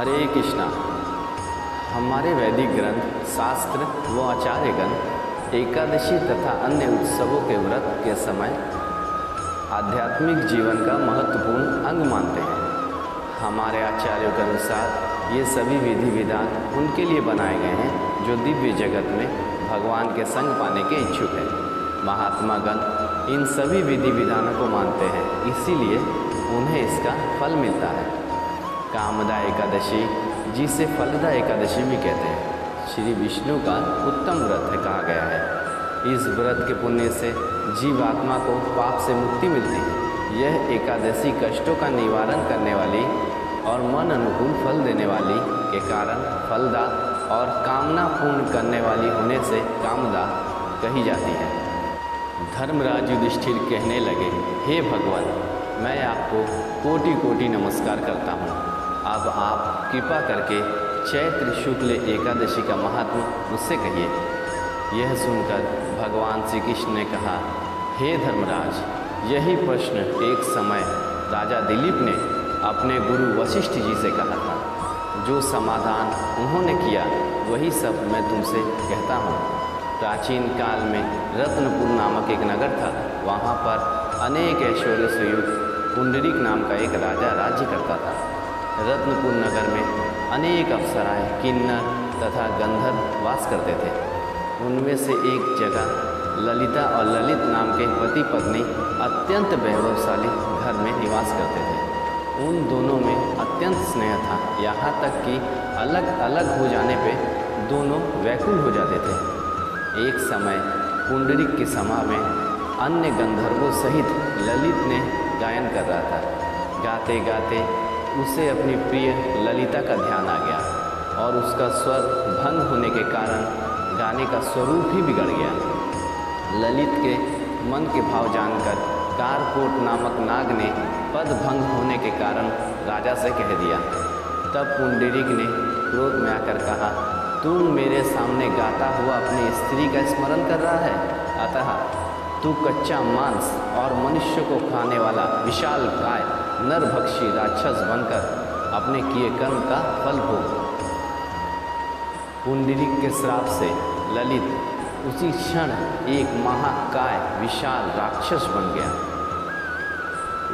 हरे कृष्णा। हमारे वैदिक ग्रंथ, शास्त्र व आचार्यगण एकादशी तथा अन्य उत्सवों के व्रत के समय आध्यात्मिक जीवन का महत्वपूर्ण अंग मानते हैं। हमारे आचार्यों के अनुसार ये सभी विधि विधान उनके लिए बनाए गए हैं जो दिव्य जगत में भगवान के संग पाने के इच्छुक हैं। महात्मा गण इन सभी विधि विधानों को मानते हैं, इसीलिए उन्हें इसका फल मिलता है। कामदा एकादशी, जिसे फलदा एकादशी भी कहते हैं, श्री विष्णु का उत्तम व्रत है कहा गया है। इस व्रत के पुण्य से जीवात्मा को पाप से मुक्ति मिलती है। यह एकादशी कष्टों का निवारण करने वाली और मन अनुकूल फल देने वाली के कारण फलदा और कामना पूर्ण करने वाली होने से कामदा कही जाती है। धर्मराज युधिष्ठिर कहने लगे, हे भगवान, मैं आपको कोटि कोटि नमस्कार करता हूँ। अब आप कृपा करके चैत्र शुक्ल एकादशी का महात्म मुझसे कहिए। यह सुनकर भगवान श्री कृष्ण ने कहा, हे धर्मराज, यही प्रश्न एक समय राजा दिलीप ने अपने गुरु वशिष्ठ जी से कहा था। जो समाधान उन्होंने किया वही सब मैं तुमसे कहता हूँ। प्राचीन काल में रत्नपुर नामक एक नगर था। वहाँ पर अनेक ऐश्वर्य से युक्त पुंडरीक नाम का एक राजा राज्य करता था। रत्नपुर नगर में अनेक अप्सराएं, किन्नर तथा गंधर्व वास करते थे। उनमें से एक जगह ललिता और ललित नाम के पति पत्नी अत्यंत वैभवशाली घर में निवास करते थे। उन दोनों में अत्यंत स्नेह था, यहाँ तक कि अलग अलग हो जाने पे दोनों व्याकुल हो जाते थे। एक समय पुंडरीक की सभा में अन्य गंधर्वों सहित ललित ने गायन कर रहा था। गाते गाते उसे अपनी प्रिय ललिता का ध्यान आ गया और उसका स्वर भंग होने के कारण गाने का स्वरूप ही बिगड़ गया। ललित के मन के भाव जानकर कारकोट नामक नाग ने पद भंग होने के कारण राजा से कह दिया। तब पुंडरीक ने क्रोध में आकर कहा, तुम मेरे सामने गाता हुआ अपनी स्त्री का स्मरण कर रहा है, अतः तू कच्चा मांस और मनुष्य को खाने वाला विशाल काय नरभक्षी राक्षस बनकर अपने किए कर्म का फल भोग। पुंडरीक के श्राप से ललित उसी क्षण एक महाकाय विशाल राक्षस बन गया।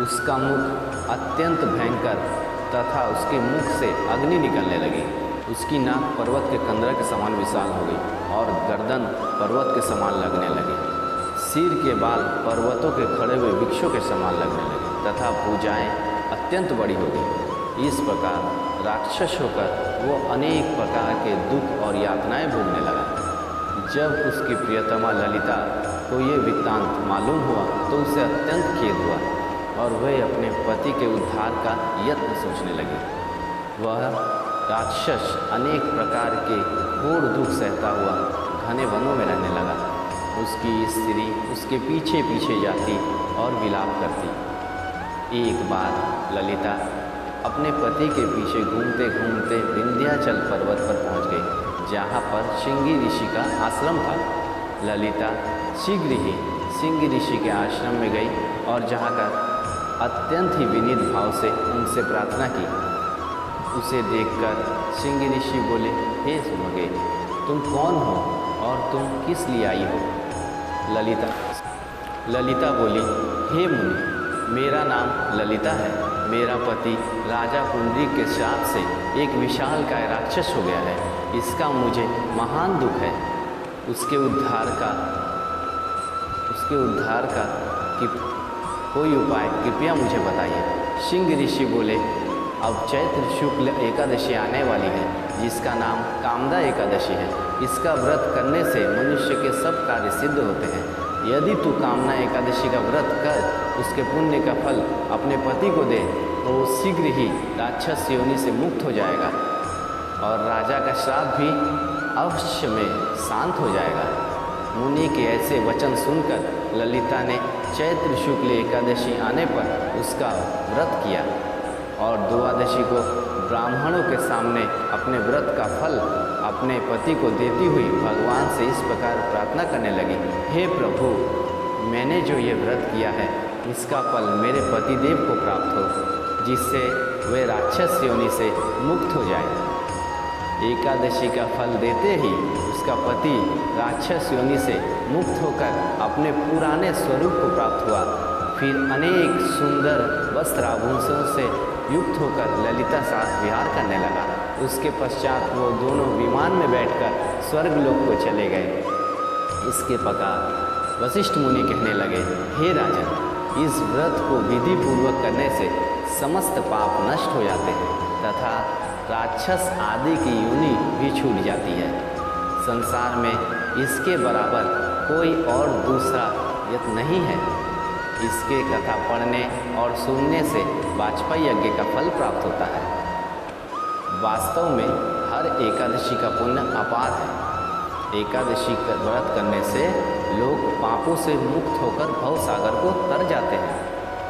उसका मुख अत्यंत भयंकर तथा उसके मुख से अग्नि निकलने लगी। उसकी नाक पर्वत के कंदरा के समान विशाल हो गई और गर्दन पर्वत के समान लगने लगी। सिर के बाल पर्वतों के खड़े हुए वृक्षों के समान लगने लगे तथा भुजाएं अत्यंत बड़ी हो गई। इस प्रकार राक्षस होकर वो अनेक प्रकार के दुख और यातनाएं भोगने लगा। जब उसकी प्रियतमा ललिता को ये वृत्तांत मालूम हुआ तो उसे अत्यंत खेद हुआ और वह अपने पति के उद्धार का यत्न सोचने लगी। वह राक्षस अनेक प्रकार के घोर दुख सहता हुआ घने वनों में रहने लगा। उसकी स्त्री उसके पीछे पीछे जाती और विलाप करती। एक बार ललिता अपने पति के पीछे घूमते घूमते विंध्याचल पर्वत पर पहुंच गई, जहां पर श्रृंगी ऋषि का आश्रम था। ललिता शीघ्र ही श्रृंगी ऋषि के आश्रम में गई और जहां का अत्यंत ही विनीत भाव से उनसे प्रार्थना की। उसे देखकर श्रृंगी ऋषि बोले, हे सुमगे, तुम कौन हो और तुम किस लिए आई हो? ललिता बोली, हे मुनि, मेरा नाम ललिता है। मेरा पति राजा पुंडरीक के श्राप से एक विशाल काय राक्षस हो गया है। इसका मुझे महान दुख है। उसके उद्धार का कोई उपाय कृपया मुझे बताइए। श्रृंगी ऋषि बोले, अब चैत्र शुक्ल एकादशी आने वाली है, जिसका नाम कामदा एकादशी है। इसका व्रत करने से मनुष्य के सब कार्य सिद्ध होते हैं। यदि तू कामना एकादशी का व्रत कर उसके पुण्य का फल अपने पति को दे तो वो शीघ्र ही राक्षस योनि से मुक्त हो जाएगा और राजा का श्राप भी अवश्य में शांत हो जाएगा। मुनि के ऐसे वचन सुनकर ललिता ने चैत्र शुक्ल एकादशी आने पर उसका व्रत किया और द्वादशी को ब्राह्मणों के सामने अपने व्रत का फल अपने पति को देती हुई भगवान से इस प्रकार प्रार्थना करने लगी, हे प्रभु, मैंने जो ये व्रत किया है इसका फल मेरे पतिदेव को प्राप्त हो। जिससे वे राक्षस योनि से मुक्त हो जाए। एकादशी का फल देते ही उसका पति राक्षस योनि से मुक्त होकर अपने पुराने स्वरूप को प्राप्त हुआ। फिर अनेक सुंदर वस्त्र आभूषणों से युक्त होकर ललिता साथ विहार करने लगा। उसके पश्चात वो दोनों विमान में बैठकर स्वर्गलोक को चले गए। इसके पकार वशिष्ठ मुनि कहने लगे, हे राजन, इस व्रत को विधि पूर्वक करने से समस्त पाप नष्ट हो जाते हैं तथा राक्षस आदि की योनि भी छूट जाती है। संसार में इसके बराबर कोई और दूसरा यज्ञ नहीं है। इसके कथा पढ़ने और सुनने से वाजपेयी यज्ञ का फल प्राप्त होता है। वास्तव में हर एकादशी का पुण्य अपार है। एकादशी का व्रत करने से लोग पापों से मुक्त होकर भव सागर को तर जाते हैं।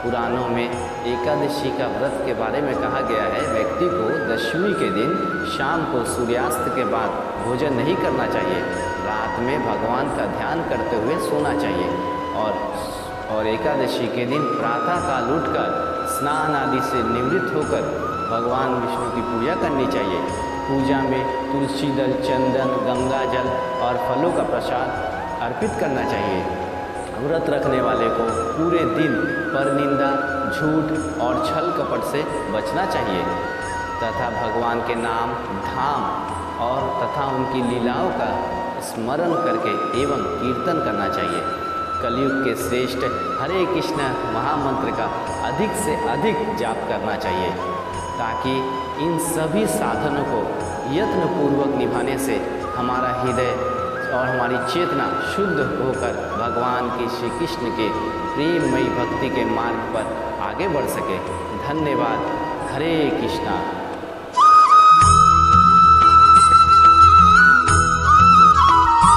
पुराणों में एकादशी का व्रत के बारे में कहा गया है, व्यक्ति को दशमी के दिन शाम को सूर्यास्त के बाद भोजन नहीं करना चाहिए। रात में भगवान का ध्यान करते हुए सोना चाहिए और एकादशी के दिन प्रातः काल उठकर स्नान आदि से निवृत्त होकर भगवान विष्णु की पूजा करनी चाहिए। पूजा में तुलसी दल, चंदन, गंगा जल और फलों का प्रसाद अर्पित करना चाहिए। व्रत रखने वाले को पूरे दिन परनिंदा, झूठ और छल कपट से बचना चाहिए तथा भगवान के नाम, धाम और तथा उनकी लीलाओं का स्मरण करके एवं कीर्तन करना चाहिए। कलयुग के श्रेष्ठ हरे कृष्ण महामंत्र का अधिक से अधिक जाप करना चाहिए ताकि इन सभी साधनों को यत्नपूर्वक निभाने से हमारा हृदय और हमारी चेतना शुद्ध होकर भगवान की श्री कृष्ण के प्रेममयी भक्ति के मार्ग पर आगे बढ़ सके। धन्यवाद। हरे कृष्णा।